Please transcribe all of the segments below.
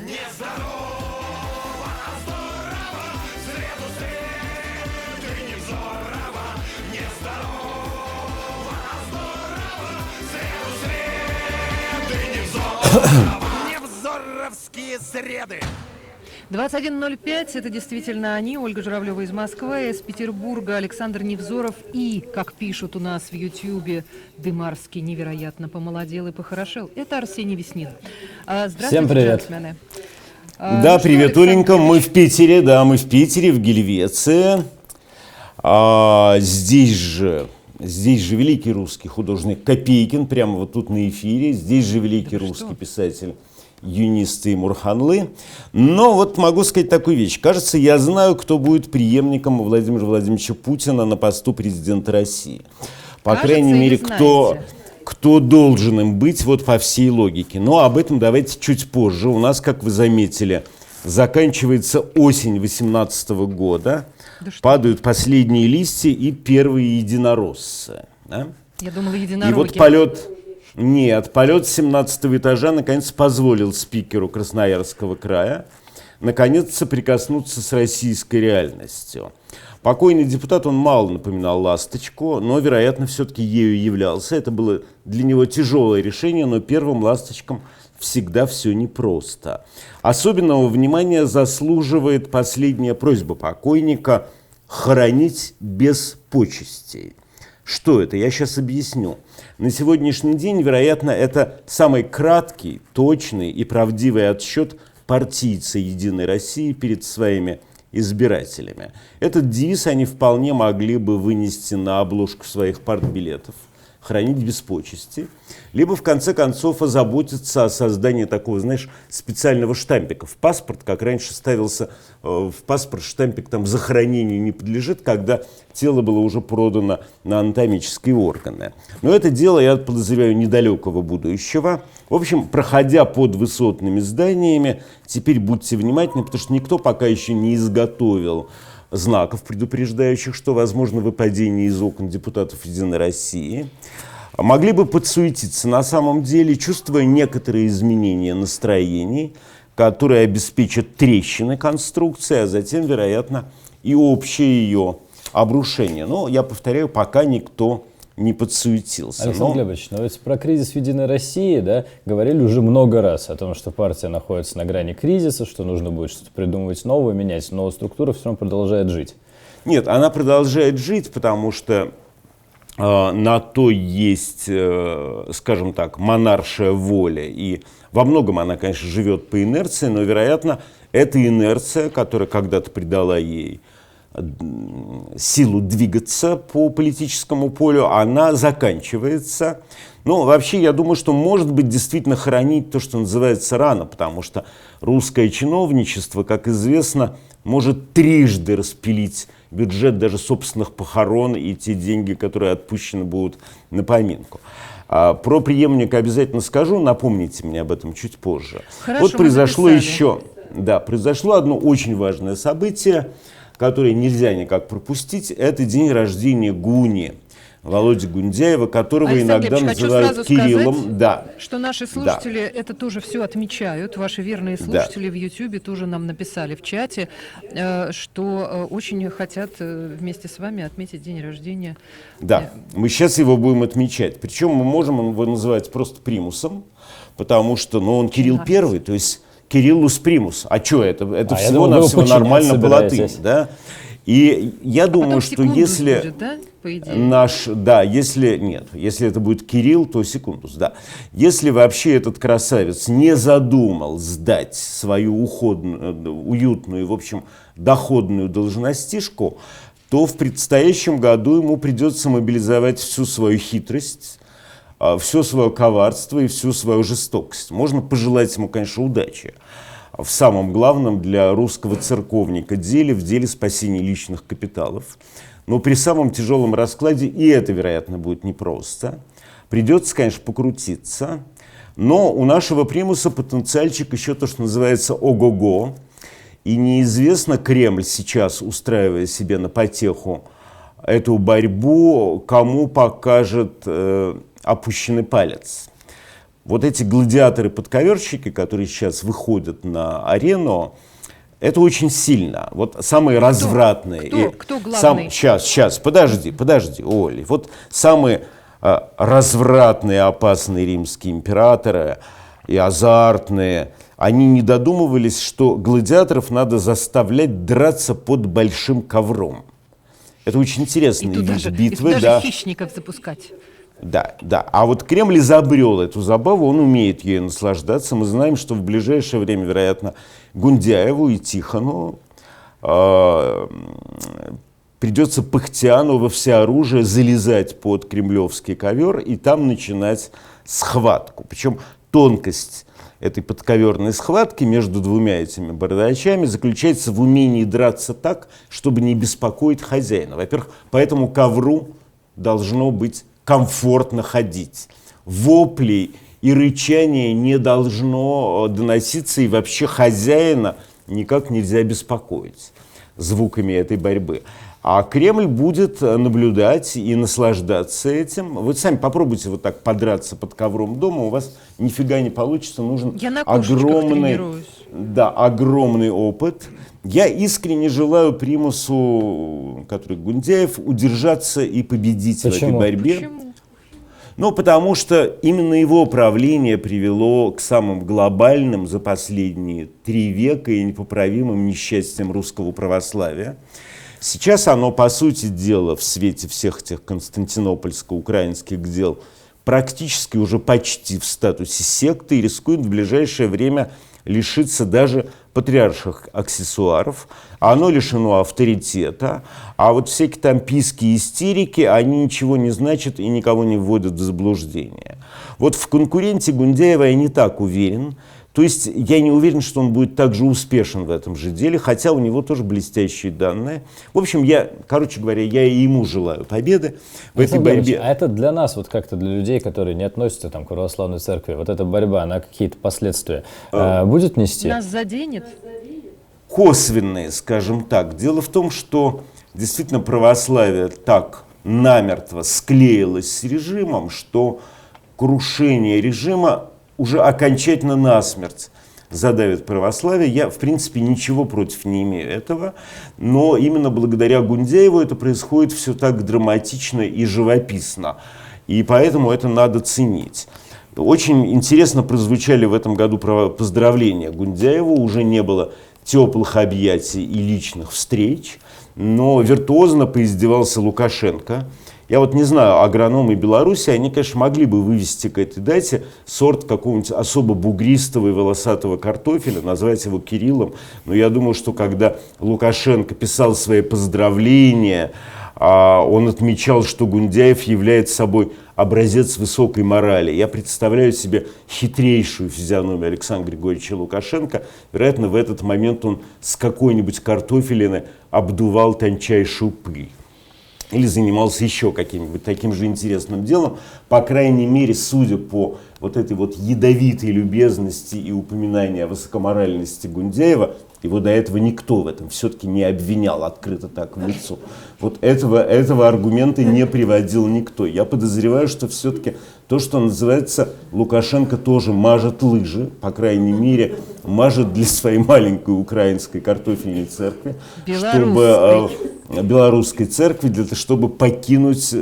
Невзоровские среды. 21:05, это действительно они, Ольга Журавлева из Москвы, из Петербурга Александр Невзоров и, как пишут у нас в Ютьюбе, Дымарский невероятно помолодел и похорошел. Это Арсений Веснин. Здравствуйте, всем привет. джентльмены. Да, ну привет, что, Оленька, мы в Питере, мы в Питере, в Гельвеции. Здесь же великий русский художник Копейкин, прямо вот тут на эфире. Здесь же великий русский писатель Юнис Теймур Ханлы. Но вот могу сказать такую вещь. Кажется, я знаю, кто будет преемником Владимира Владимировича Путина на посту президента России. По крайней мере, кто должен им быть вот по всей логике. Но об этом давайте чуть позже. У нас, как вы заметили, заканчивается осень 2018 года. Да, падают последние листья и первые единороссы. Да? Я думала, единороги. И вот полет с 17-го этажа наконец позволил спикеру Красноярского края наконец соприкоснуться с российской реальностью. Покойный депутат, он мало напоминал ласточку, но, вероятно, все-таки ею являлся. Это было для него тяжелое решение, но первым ласточкам всегда все непросто. Особенного внимания заслуживает последняя просьба покойника – хоронить без почестей. Что это? Я сейчас объясню. На сегодняшний день, вероятно, это самый краткий, точный и правдивый отсчет партийца «Единой России» перед своими избирателями. Этот девиз они вполне могли бы вынести на обложку своих партбилетов, хранить без почести, либо, в конце концов, озаботиться о создании такого, знаешь, специального штампика. В паспорт, как раньше ставился в паспорт штампик там захоронению не подлежит, когда тело было уже продано на анатомические органы. Но это дело, я подозреваю, недалекого будущего. В общем, проходя под высотными зданиями, теперь будьте внимательны, потому что никто пока еще не изготовил знаков, предупреждающих, что возможно выпадение из окон депутатов «Единой России». Могли бы подсуетиться на самом деле, чувствуя некоторые изменения настроений, которые обеспечат трещины конструкции, а затем, вероятно, и общее ее обрушение. Но, я повторяю, пока никто не подсуетился. Александр Глебович, но ведь про кризис в «Единой России» говорили уже много раз, о том, что партия находится на грани кризиса, что нужно будет что-то придумывать новое, менять, но структура все равно продолжает жить. Нет, она продолжает жить, потому что на то есть, скажем так, монаршая воля. И во многом она, конечно, живет по инерции, но, вероятно, эта инерция, которая когда-то придала ей силу двигаться по политическому полю, она заканчивается. Ну, вообще, я думаю, что, может быть, действительно хоронить то, что называется, рано, потому что русское чиновничество, как известно, может трижды распилить бюджет даже собственных похорон и те деньги, которые отпущены будут на поминку. Про преемника обязательно скажу, напомните мне об этом чуть позже. Хорошо, вот произошло одно очень важное событие, которое нельзя никак пропустить. Это день рождения Гуни, Володи Гундяева, которого Александр иногда Ильич, называют Кириллом. Сказать, что наши слушатели это тоже все отмечают. Ваши верные слушатели в Ютьюбе тоже нам написали в чате, что очень хотят вместе с вами отметить день рождения. Да, мы сейчас его будем отмечать. Причем мы можем его называть просто примусом, потому что он Кирилл Первый, то есть Кириллус примус. А что это? Это всего-навсего нормально по латыни. Да? И я думаю, что если будет, если это будет Кирилл, то секундус, да. Если вообще этот красавец не задумал сдать свою уютную, в общем, доходную должностишку, то в предстоящем году ему придется мобилизовать всю свою хитрость, все свое коварство и всю свою жестокость. Можно пожелать ему, конечно, удачи в самом главном для русского церковника деле, в деле спасения личных капиталов. Но при самом тяжелом раскладе и это, вероятно, будет непросто. Придется, конечно, покрутиться. Но у нашего примуса потенциальчик еще то, что называется ого-го. И неизвестно, Кремль сейчас, устраивая себе на потеху эту борьбу, кому покажет опущенный палец. вот эти гладиаторы-подковерщики, которые сейчас выходят на арену, это очень сильно. Вот самые развратные. Кто главный? Сейчас, подожди, Оля. Вот самые развратные, опасные римские императоры и азартные, они не додумывались, что гладиаторов надо заставлять драться под большим ковром. Это очень интересный вид битвы. И туда же хищников запускать. Да. А вот Кремль изобрел эту забаву, он умеет ею наслаждаться. Мы знаем, что в ближайшее время, вероятно, Гундяеву и Тихону придется пыхтя, но во всеоружие залезать под кремлевский ковер и там начинать схватку. Причем тонкость этой подковерной схватки между двумя этими бардачами заключается в умении драться так, чтобы не беспокоить хозяина. Во-первых, по этому ковру должно быть комфортно ходить. Воплей и рычания не должно доноситься, и вообще хозяина никак нельзя беспокоить звуками этой борьбы. А Кремль будет наблюдать и наслаждаться этим. Вы сами попробуйте вот так подраться под ковром дома, у вас нифига не получится, нужен огромный опыт. Я искренне желаю примусу, который Гундяев, удержаться и победить в этой борьбе. Почему? Ну, потому что именно его правление привело к самым глобальным за последние 3 века и непоправимым несчастьям русского православия. Сейчас оно, по сути дела, в свете всех этих константинопольско-украинских дел, практически уже почти в статусе секты и рискует в ближайшее время лишиться даже патриарших аксессуаров. Оно лишено авторитета, а вот всякие там писки и истерики, они ничего не значат и никого не вводят в заблуждение. Вот в конкуренте Гундяева я не так уверен. То есть я не уверен, что он будет так же успешен в этом же деле, хотя у него тоже блестящие данные. В общем, короче говоря, я и ему желаю победы в этой борьбе. А это для нас, вот как-то для людей, которые не относятся там, к православной церкви, вот эта борьба, она какие-то последствия будет нести? Нас заденет? Косвенные, скажем так. Дело в том, что действительно православие так намертво склеилось с режимом, что крушение режима уже окончательно насмерть задавит православие. Я, в принципе, ничего против не имею этого, но именно благодаря Гундяеву это происходит все так драматично и живописно, и поэтому это надо ценить. Очень интересно прозвучали в этом году поздравления Гундяеву, уже не было теплых объятий и личных встреч, но виртуозно поиздевался Лукашенко. Я вот не знаю, агрономы Беларуси, они, конечно, могли бы вывести к этой дате сорт какого-нибудь особо бугристого и волосатого картофеля, назвать его Кириллом. Но я думаю, что когда Лукашенко писал свои поздравления, он отмечал, что Гундяев является собой образец высокой морали. Я представляю себе хитрейшую физиономию Александра Григорьевича Лукашенко. Вероятно, в этот момент он с какой-нибудь картофелины обдувал тончайшую пыль. Или занимался еще каким-нибудь таким же интересным делом. По крайней мере, судя по вот этой вот ядовитой любезности и упоминанию о высокоморальности Гундяева, его до этого никто в этом все-таки не обвинял открыто так в лицо. Вот этого аргумента не приводил никто. Я подозреваю, что все-таки то, что называется, Лукашенко тоже мажет лыжи, по крайней мере, мажет для своей маленькой украинской картофельной церкви, белорусской церкви, чтобы покинуть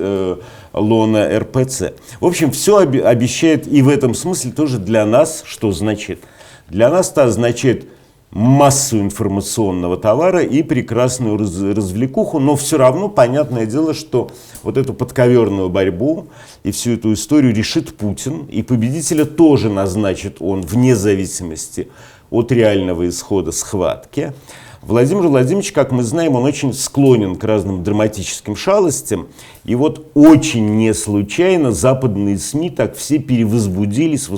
лоно РПЦ. В общем, все обещает и в этом смысле тоже для нас, что значит? Для нас это означает массу информационного товара и прекрасную развлекуху, но все равно понятное дело, что вот эту подковерную борьбу и всю эту историю решит Путин, и победителя тоже назначит он вне зависимости от реального исхода схватки. Владимир Владимирович, как мы знаем, он очень склонен к разным драматическим шалостям, и вот очень не случайно западные СМИ так все перевозбудились, вы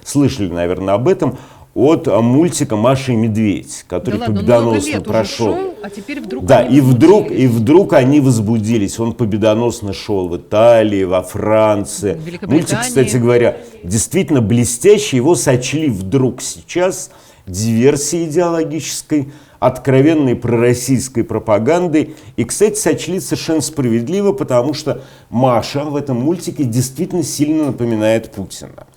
слышали, наверное, об этом, от мультика «Маша и медведь», который победоносно прошел. А теперь вдруг и вдруг они возбудились. Он победоносно шел в Италии, во Франции. Мультик, кстати говоря, действительно блестящий. Его сочли вдруг сейчас диверсией идеологической, откровенной пророссийской пропагандой. И, кстати, сочли совершенно справедливо, потому что Маша в этом мультике действительно сильно напоминает Путина.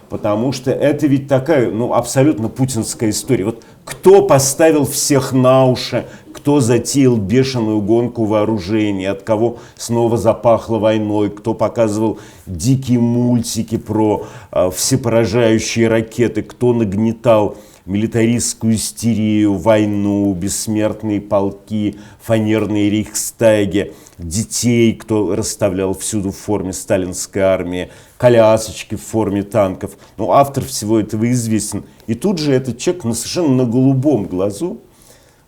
потому что это ведь такая, ну, абсолютно путинская история. Вот кто поставил всех на уши, кто затеял бешеную гонку вооружений, от кого снова запахло войной, кто показывал дикие мультики про всепоражающие ракеты, кто нагнетал милитаристскую истерию, войну, бессмертные полки, фанерные рейхстаги, детей, кто расставлял всюду в форме сталинской армии, колясочки в форме танков. Ну, автор всего этого известен. И тут же этот человек совершенно на голубом глазу,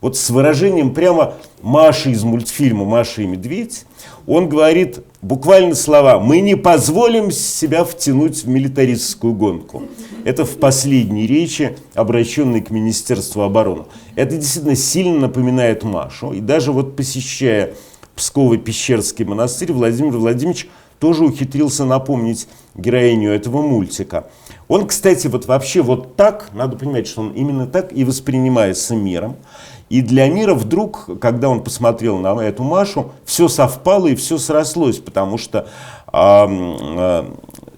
вот с выражением прямо Маши из мультфильма «Маша и медведь», он говорит буквально слова: «Мы не позволим себя втянуть в милитаристскую гонку». Это в последней речи, обращенной к Министерству обороны. Это действительно сильно напоминает Машу. И даже вот посещая Псково-Пещерский монастырь, Владимир Владимирович тоже ухитрился напомнить героиню этого мультика. Он, кстати, вот вообще вот так, надо понимать, что он именно так и воспринимается миром. И для мира вдруг, когда он посмотрел на эту Машу, все совпало и все срослось, потому что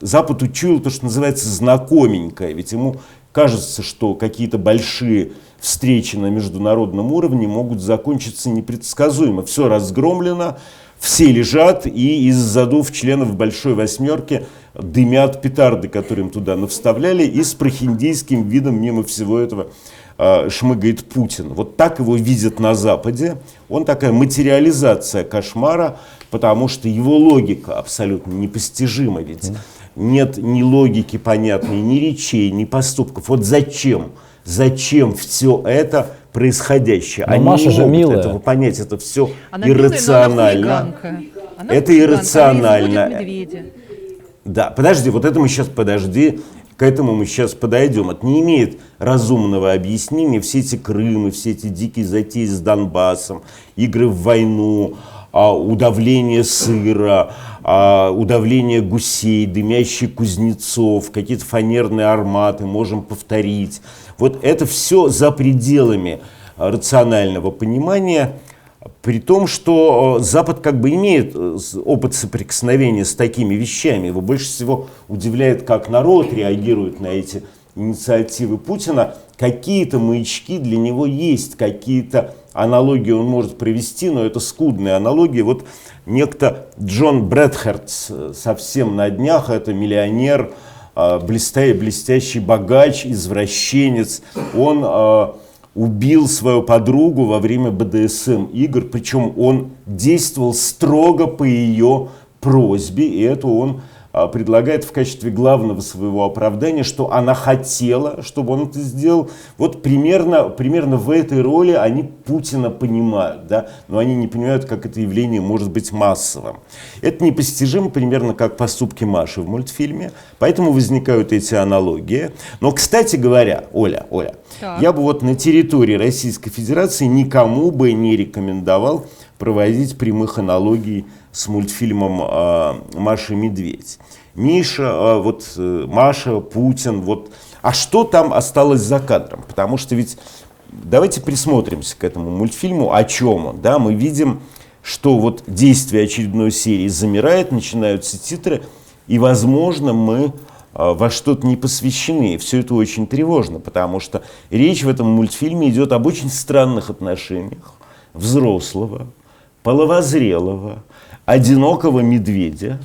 Запад учуял то, что называется знакоменькое. Ведь ему кажется, что какие-то большие встречи на международном уровне могут закончиться непредсказуемо. Все разгромлено, все лежат, и из задов членов Большой Восьмерки дымят петарды, которые им туда навставляли, и с прохиндейским видом мимо всего этого шмыгает Путин. Вот так его видят на Западе. Он такая материализация кошмара, потому что его логика абсолютно непостижима. Ведь нет ни логики понятной, ни речей, ни поступков. Вот зачем? Зачем все это происходящее? Но Они Маша не же могут милая. этого понять. Это все Она милая, но она иррационально. хулиганка. Она Это хулиганка, иррационально. она изводит медведя. Да, подожди, вот это мы сейчас, к этому мы сейчас подойдем. Это не имеет разумного объяснения. Все эти Крымы, все эти дикие затеи с Донбассом, игры в войну, удавление сыра, удавление гусей, дымящий Кузнецов, какие-то фанерные арматы, можем повторить. Вот это все за пределами рационального понимания. При том, что Запад как бы имеет опыт соприкосновения с такими вещами. Его больше всего удивляет, как народ реагирует на эти инициативы Путина. Какие-то маячки для него есть, какие-то аналогии он может провести, но это скудные аналогии. Вот некто Джон Брэдхартс совсем на днях, это миллионер, блестящий богач, извращенец. Он убил свою подругу во время БДСМ игр, причем он действовал строго по ее просьбе, и это он предлагает в качестве главного своего оправдания, что она хотела, чтобы он это сделал. Вот примерно в этой роли они Путина понимают, да? Но они не понимают, как это явление может быть массовым. Это непостижимо, примерно как поступки Маши в мультфильме, поэтому возникают эти аналогии. Но, кстати говоря, Оля, я бы вот на территории Российской Федерации никому бы не рекомендовал проводить прямых аналогий с мультфильмом «Маша и медведь». Миша, Маша, Путин, а что там осталось за кадром? Потому что ведь давайте присмотримся к этому мультфильму, о чем он. Да? Мы видим, что вот действие очередной серии замирает, начинаются титры, и, возможно, мы во что-то не посвящены. И все это очень тревожно, потому что речь в этом мультфильме идет об очень странных отношениях взрослого, половозрелого, одинокого медведя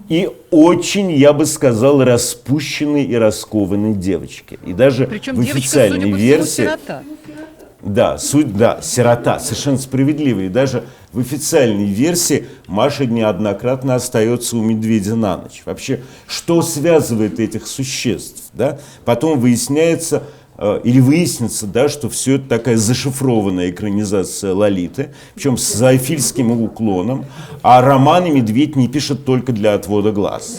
и очень, я бы сказал, распущенной и раскованной девочки. И даже Причем в официальной версии... сирота. Да, сирота, совершенно справедливо. И даже в официальной версии Маша неоднократно остается у медведя на ночь. Вообще, что связывает этих существ? Да? Потом выяснится, да, что все это такая зашифрованная экранизация Лолиты, причем с зоофильским уклоном, а романы медведь не пишет только для отвода глаз.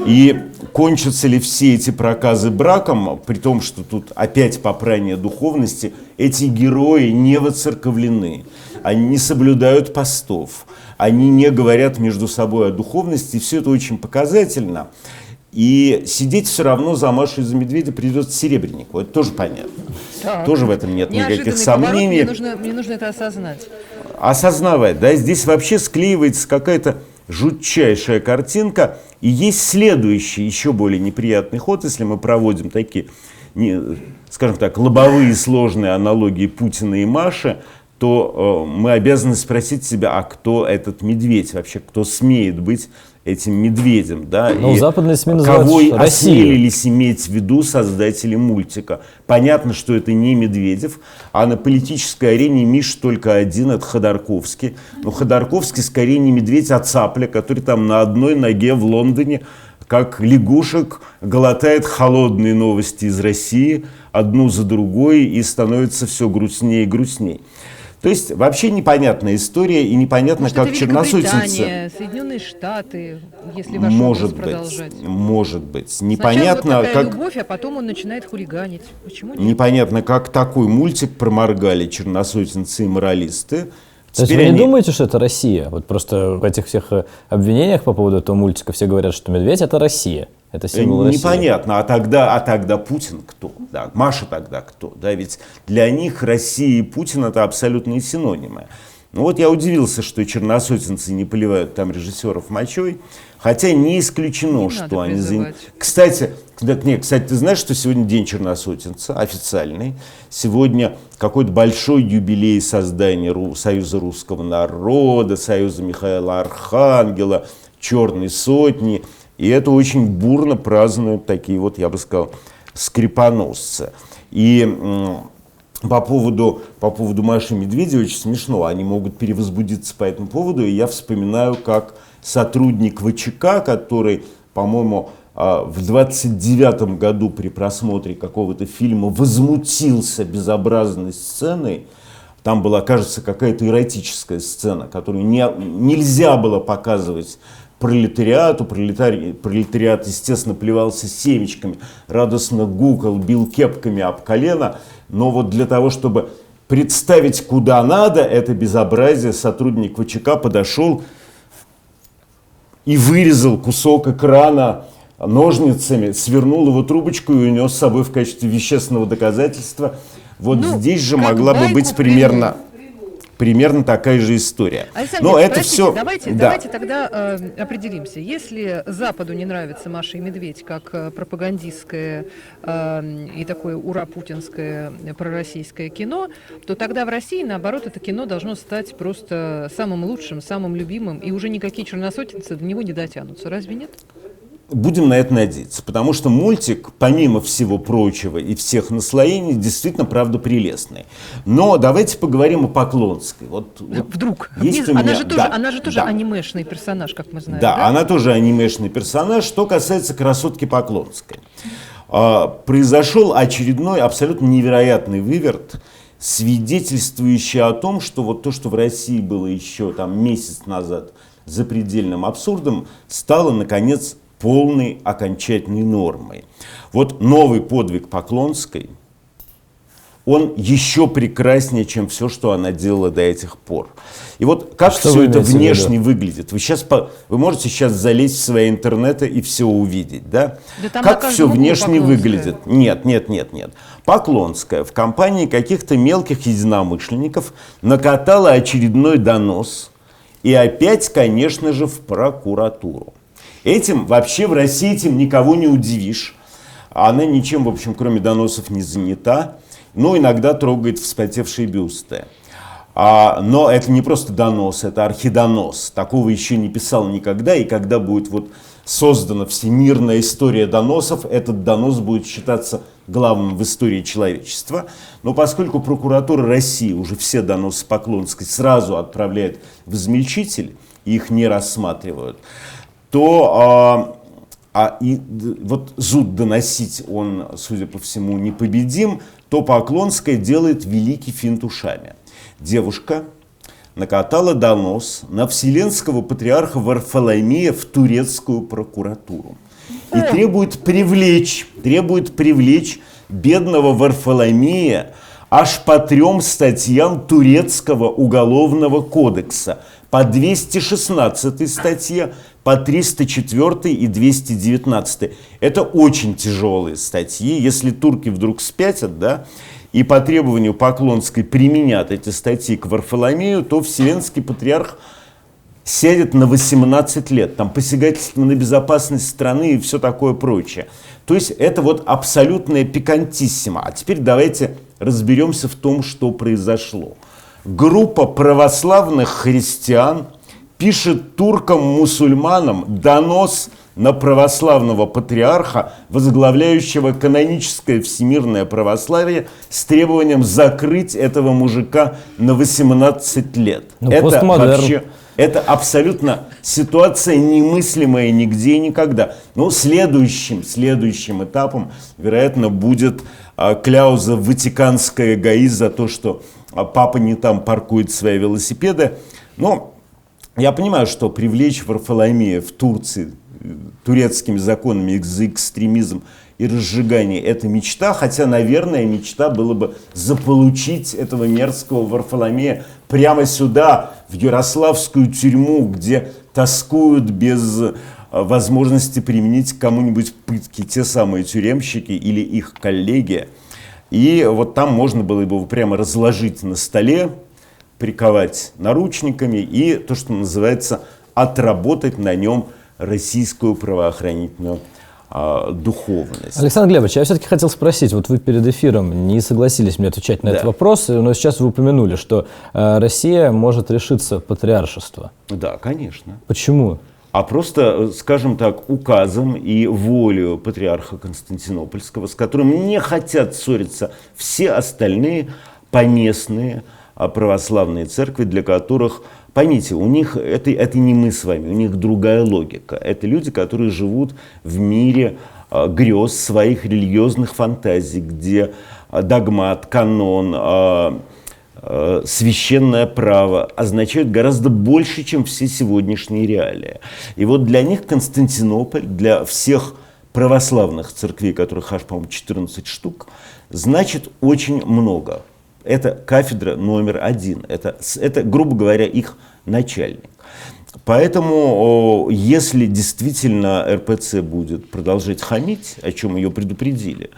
И кончатся ли все эти проказы браком, при том, что тут опять попрание духовности, эти герои не воцерковлены, они не соблюдают постов, они не говорят между собой о духовности, и все это очень показательно. И сидеть все равно за Машу и за медведя придется Серебреннику. Это тоже понятно. Так. Тоже в этом нет никаких Неожиданный сомнений. поворот, мне нужно это осознать. Осознавать, да, здесь вообще склеивается какая-то жутчайшая картинка. И есть следующий, еще более неприятный ход, если мы проводим такие, скажем так, лобовые сложные аналогии Путина и Маши, то мы обязаны спросить себя, а кто этот медведь вообще, кто смеет быть этим медведем, да? Ну, и западные СМИ называют кого Россию. осмелились иметь в виду создатели мультика. Понятно, что это не Медведев, а на политической арене Миш только один, это Ходорковский. Но Ходорковский скорее не медведь, а цапля, который там на одной ноге в Лондоне, как лягушек, глотает холодные новости из России, одну за другой, и становится все грустнее и грустнее. То есть вообще непонятная история, и непонятно, может, как это черносотенцы... Великобритания, Соединенные Штаты, если ваш образ продолжать. Может быть. Сначала Непонятно, вот такая как... любовь, а потом он начинает хулиганить. Почему нет? Непонятно, как такой мультик проморгали черносотенцы и моралисты. То есть вы не думаете, что это Россия? Вот просто в этих всех обвинениях по поводу этого мультика все говорят, что медведь — это Россия. Это символ России. Непонятно. А тогда Путин кто? Да, Маша тогда кто? Да, ведь для них Россия и Путин — это абсолютные синонимы. Ну вот я удивился, что черносотенцы не поливают там режиссеров мочой, хотя не исключено, Не что они... призывать. Кстати, ты знаешь, что сегодня день черносотенца, официальный. Сегодня какой-то большой юбилей создания Союза русского народа, Союза Михаила Архангела, Черной сотни. И это очень бурно празднуют такие вот, я бы сказал, скрипоносцы. И по поводу Маши Медведевой очень смешно. Они могут перевозбудиться по этому поводу. И я вспоминаю, как сотрудник ВЧК, который, по-моему, в 29-м году при просмотре какого-то фильма возмутился безобразной сценой. Там была, кажется, какая-то эротическая сцена, которую нельзя было показывать пролетариату. Пролетариат, естественно, плевался семечками, радостно гукал, бил кепками об колено. Но вот для того, чтобы представить, куда надо это безобразие, сотрудник ВЧК подошел и вырезал кусок экрана ножницами, свернул его трубочку и унес с собой в качестве вещественного доказательства. Вот здесь же могла бы быть примерно такая же история. Александр, но это простите, все... давайте тогда определимся. Если Западу не нравится Маша и Медведь как пропагандистское и такое ура-путинское пророссийское кино, то тогда в России, наоборот, это кино должно стать просто самым лучшим, самым любимым, и уже никакие черносотенцы до него не дотянутся. Разве нет? Будем на это надеяться, потому что мультик, помимо всего прочего и всех наслоений, действительно, правда, прелестный. Но давайте поговорим о Поклонской. Вдруг. Есть Она же тоже анимешный персонаж, как мы знаем. Да, она тоже анимешный персонаж. Что касается красотки Поклонской. Произошел очередной абсолютно невероятный выверт, свидетельствующий о том, что вот то, что в России было еще там месяц назад запредельным абсурдом, стало, наконец, полной окончательной нормой. Вот новый подвиг Поклонской, он еще прекраснее, чем все, что она делала до этих пор. И вот как все это внешне выглядит. Вы можете сейчас залезть в свои интернеты и все увидеть, да? Как все внешне выглядит? Нет. Поклонская в компании каких-то мелких единомышленников накатала очередной донос. И опять, конечно же, в прокуратуру. Вообще в России этим никого не удивишь. Она ничем, в общем, кроме доносов не занята. Но иногда трогает вспотевшие бюсты. Но это не просто донос, это архидонос. Такого еще не писал никогда. И когда будет создана всемирная история доносов, этот донос будет считаться главным в истории человечества. Но поскольку прокуратура России уже все доносы Поклонской сразу отправляет в измельчитель, и их не рассматривают, то вот зуд доносить, он, судя по всему, непобедим, то Поклонская делает великий финт ушами. Девушка накатала донос на вселенского патриарха Варфоломея в турецкую прокуратуру. И требует привлечь бедного Варфоломея аж по 3 статьям турецкого уголовного кодекса. По 216 статье, по 304 и 219. Это очень тяжелые статьи. Если турки вдруг спятят, да, и по требованию Поклонской применят эти статьи к Варфоломею, то вселенский патриарх сядет на 18 лет. Там посягательство на безопасность страны и все такое прочее. То есть это вот абсолютная пикантиссима. А теперь давайте разберемся в том, что произошло. Группа православных христиан пишет туркам-мусульманам донос на православного патриарха, возглавляющего каноническое всемирное православие, с требованием закрыть этого мужика на 18 лет. Ну, это постмодерн. вообще, это абсолютно ситуация немыслимая нигде и никогда. Но следующим этапом, вероятно, будет кляуза «Ватиканская эгоист» за то, что папа не там паркует свои велосипеды. Но я понимаю, что привлечь Варфоломея в Турции турецкими законами за экстремизм и разжигание — это мечта, хотя, наверное, мечта было бы заполучить этого мерзкого Варфоломея прямо сюда, в Ярославскую тюрьму, где тоскуют без возможности применить к кому-нибудь пытки те самые тюремщики или их коллеги. И вот там можно было бы его прямо разложить на столе, приковать наручниками и, то, что называется, отработать на нем российскую правоохранительную духовность. Александр Глебович, я все-таки хотел спросить, вот вы перед эфиром не согласились мне отвечать на этот вопрос, но сейчас вы упомянули, что Россия может лишиться патриаршества. Да, конечно. Почему? А просто, скажем так, указом и волею патриарха Константинопольского, с которым не хотят ссориться все остальные поместные православные церкви, для которых, поймите, у них это не мы с вами, у них другая логика. Это люди, которые живут в мире грез своих религиозных фантазий, где догмат, канон, священное право означают гораздо больше, чем все сегодняшние реалии. И вот для них Константинополь, для всех православных церквей, которых аж, по-моему, 14 штук, значит очень много. Это кафедра номер 1, это, грубо говоря, их начальник. Поэтому, если действительно РПЦ будет продолжать хамить, о чем ее предупредили,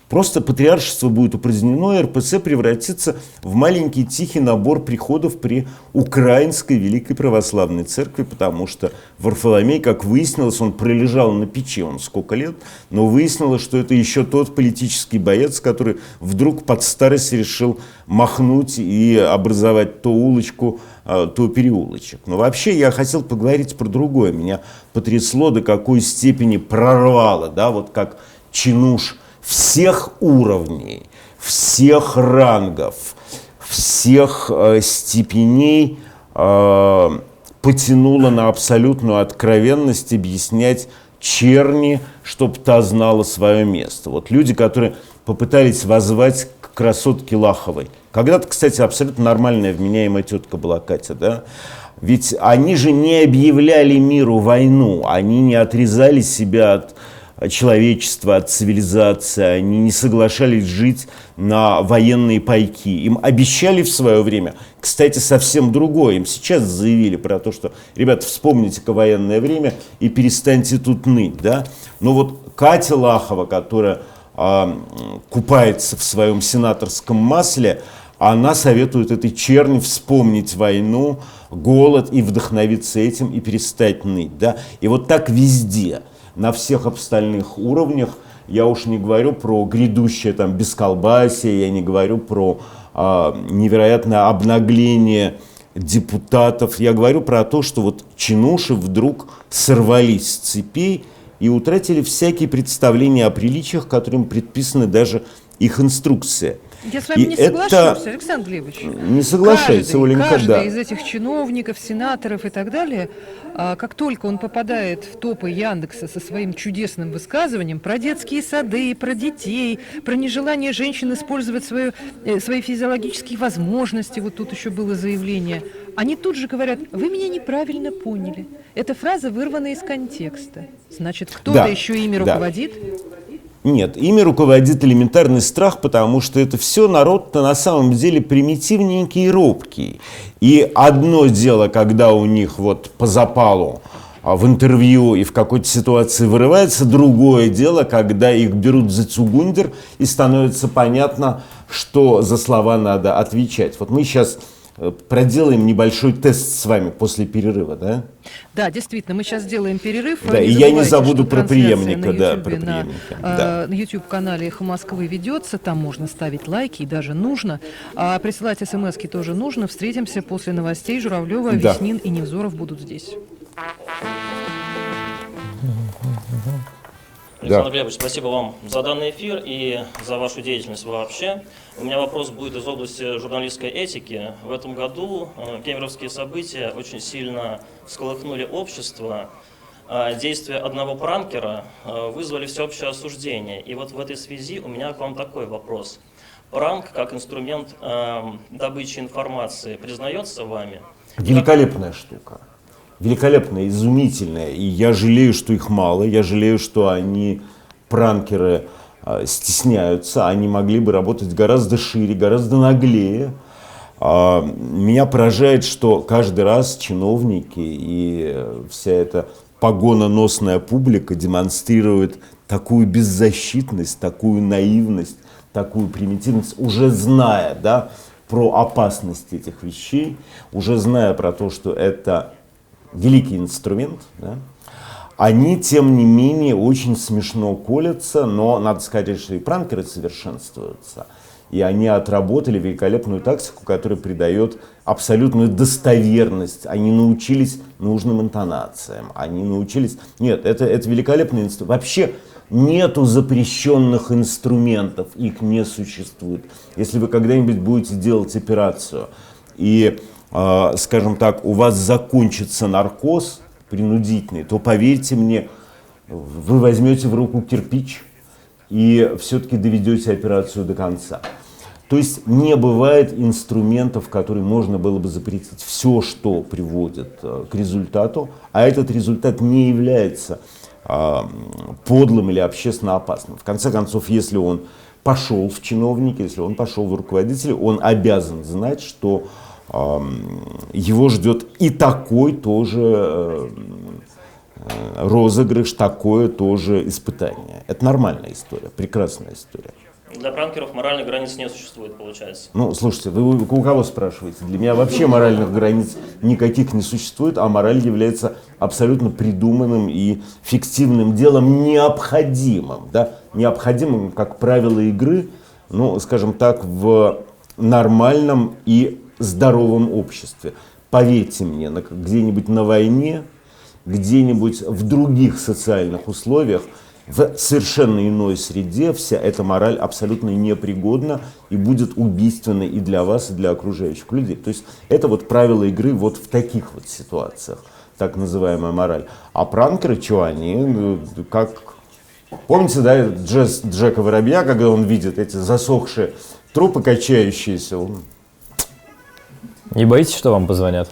просто патриаршество будет упразднено, и РПЦ превратится в маленький тихий набор приходов при Украинской Великой Православной Церкви, потому что Варфоломей, как выяснилось, он пролежал на печи, он сколько лет, но выяснилось, что это еще тот политический боец, который вдруг под старость решил махнуть и образовать то улочку, то переулочек. Но вообще я хотел поговорить про другое. Меня потрясло, до какой степени прорвало, да, вот как чинуш всех уровней, всех рангов, всех степеней потянуло на абсолютную откровенность объяснять черни, чтобы та знала свое место. Вот люди, которые попытались воззвать к красотке Лаховой. Когда-то, кстати, абсолютно нормальная, вменяемая тетка была Катя, да? Ведь они же не объявляли миру войну, они не отрезали себя от человечества, от цивилизации, они не соглашались жить на военные пайки. Им обещали в свое время, кстати, совсем другое. Им сейчас заявили про то, что, ребята, вспомните-ка военное время и перестаньте тут ныть. Да? Но вот Катя Лахова, которая купается в своем сенаторском масле, она советует этой черни вспомнить войну, голод и вдохновиться этим и перестать ныть. Да? И вот так везде. На всех остальных уровнях, я уж не говорю про грядущее там бесколбасие, я не говорю про невероятное обнагление депутатов, я говорю про то, что вот чинуши вдруг сорвались с цепей и утратили всякие представления о приличиях, которым предписаны даже их инструкция. Я с вами не соглашусь, Александр Глебович. Не соглашайся, Оленька, каждый да. из этих чиновников, сенаторов и так далее, как только он попадает в топы Яндекса со своим чудесным высказыванием про детские сады, про детей, про нежелание женщин использовать свои физиологические возможности, вот тут еще было заявление, они тут же говорят: вы меня неправильно поняли. Эта фраза вырвана из контекста. Значит, кто-то еще ими руководит? Нет, ими руководит элементарный страх, потому что это все народ-то на самом деле примитивненький и робкий. И одно дело, когда у них вот по запалу в интервью и в какой-то ситуации вырывается, другое дело, когда их берут за цугундер и становится понятно, что за слова надо отвечать. Вот мы сейчас проделаем небольшой тест с вами после перерыва, да? Да, действительно, мы сейчас сделаем перерыв. Да, и я не забывайте, забуду что про трансляция преемника, на да, YouTube, про преемника. на YouTube-канале «Эхо Москвы» ведется, там можно ставить лайки, и даже нужно. А присылать смс-ки тоже нужно. Встретимся после новостей. Журавлева, Да. Веснин и Невзоров будут здесь. Александр Глебович, спасибо вам за данный эфир и за вашу деятельность вообще. У меня вопрос будет из области журналистской этики. В этом году кемеровские события очень сильно всколыхнули общество. Действия одного пранкера вызвали всеобщее осуждение. И вот в этой связи у меня к вам такой вопрос. Пранк как инструмент добычи информации признается вами? Великолепная штука. Великолепная, изумительная. И я жалею, что их мало. Я жалею, что они, пранкеры, стесняются. Они могли бы работать гораздо шире, гораздо наглее. Меня поражает, что каждый раз чиновники и вся эта погононосная публика демонстрирует такую беззащитность, такую наивность, такую примитивность, уже зная, да, про опасность этих вещей, уже зная про то, что это великий инструмент, да, они, тем не менее, очень смешно колятся, но надо сказать, что и пранкеры совершенствуются. И они отработали великолепную тактику, которая придает абсолютную достоверность. Они научились нужным интонациям, они научились... Нет, это великолепный инструмент. Вообще нету запрещенных инструментов, их не существует. Если вы когда-нибудь будете делать операцию и, скажем так, у вас закончится наркоз принудительный, то, поверьте мне, вы возьмете в руку кирпич и все-таки доведете операцию до конца. То есть не бывает инструментов, которые можно было бы запретить. Все, что приводит к результату, а этот результат не является подлым или общественно опасным. В конце концов, если он пошел в чиновники, если он пошел в руководители, он обязан знать, что его ждет и такой тоже розыгрыш, такое тоже испытание. Это нормальная история, прекрасная история. Для пранкеров моральных границ не существует, получается. Ну, слушайте, вы у кого спрашиваете? Для меня вообще моральных границ никаких не существует, а мораль является абсолютно придуманным и фиктивным делом, необходимым, да? Необходимым как правило игры, ну, скажем так, в нормальном и здоровом обществе. Поверьте мне, где-нибудь на войне, где-нибудь в других социальных условиях, в совершенно иной среде вся эта мораль абсолютно непригодна и будет убийственной и для вас, и для окружающих людей. То есть это вот правило игры вот в таких вот ситуациях, так называемая мораль. А пранкеры, что они, как... Помните, да, Джека Воробья, когда он видит эти засохшие трупы, качающиеся, он... Не боитесь, что вам позвонят?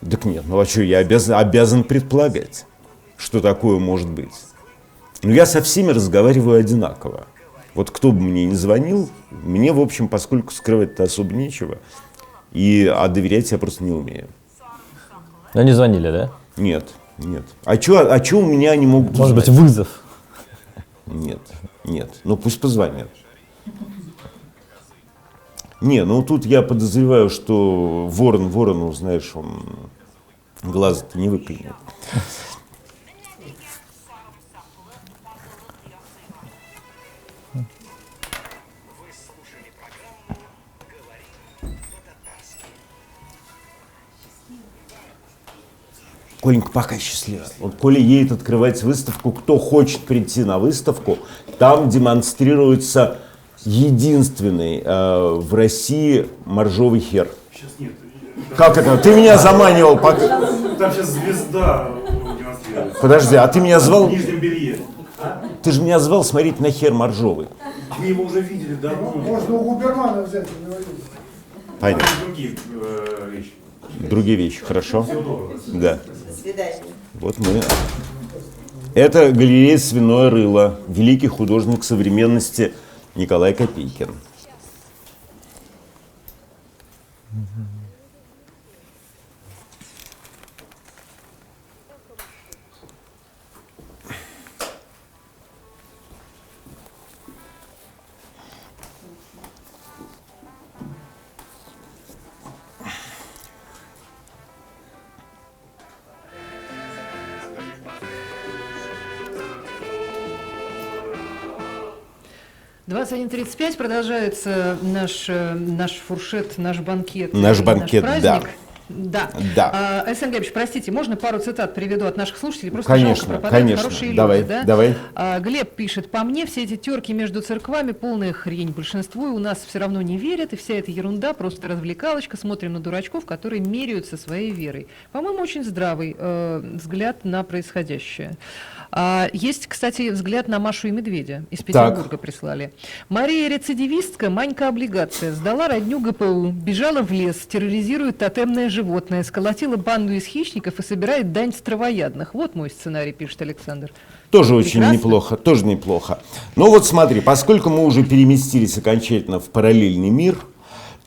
Так нет, ну а что, я обязан предполагать, что такое может быть. Но я со всеми разговариваю одинаково. Вот кто бы мне ни звонил, мне, в общем, поскольку скрывать-то особо нечего, а доверять я просто не умею. Но не звонили, да? Нет, нет. А чё у меня они могут Может узнать? быть, вызов? Нет, нет. Ну пусть позвонят. Не, ну тут я подозреваю, что ворону, знаешь, он глаза-то не выклинет. Коленька пока счастлива. Вот Коля едет открывать выставку. Кто хочет прийти на выставку, там демонстрируется единственный в России моржовый хер. Сейчас нет. Как это? Ты меня заманивал. Там сейчас звезда демонстрируется. Подожди, а ты меня звал? В нижнем белье. Ты же меня звал смотреть на хер моржовый. Мы его уже видели давно. Можно у Губермана взять, не говорили. Понятно. Другие вещи. Другие вещи, хорошо? Всего доброго. Да. До свидания. Вот мы. Это галерея «Свиное рыло». Великий художник современности Николай Копейкин. 21:35 продолжается наш фуршет, наш банкет. Наш банкет, наш да. праздник. Да. Да. Александр Габич, простите, можно пару цитат приведу от наших слушателей? Просто Конечно, жалко пропадают конечно. хорошие люди. Давай, да? давай. Глеб пишет: по мне, все эти терки между церквами полная хрень. Большинству у нас все равно не верят, и вся эта ерунда просто развлекалочка. Смотрим на дурачков, которые меряются своей верой. По-моему, очень здравый взгляд на происходящее. Есть, кстати, взгляд на Машу и Медведя. Из Петербурга прислали. Мария рецидивистка, Манька облигация. Сдала родню ГПУ, бежала в лес, терроризирует тотемное животное, сколотила банду из хищников и собирает дань с травоядных. Вот мой сценарий, пишет Александр. Тоже очень Прекрасно. неплохо, тоже неплохо. Но вот смотри, поскольку мы уже переместились окончательно в параллельный мир,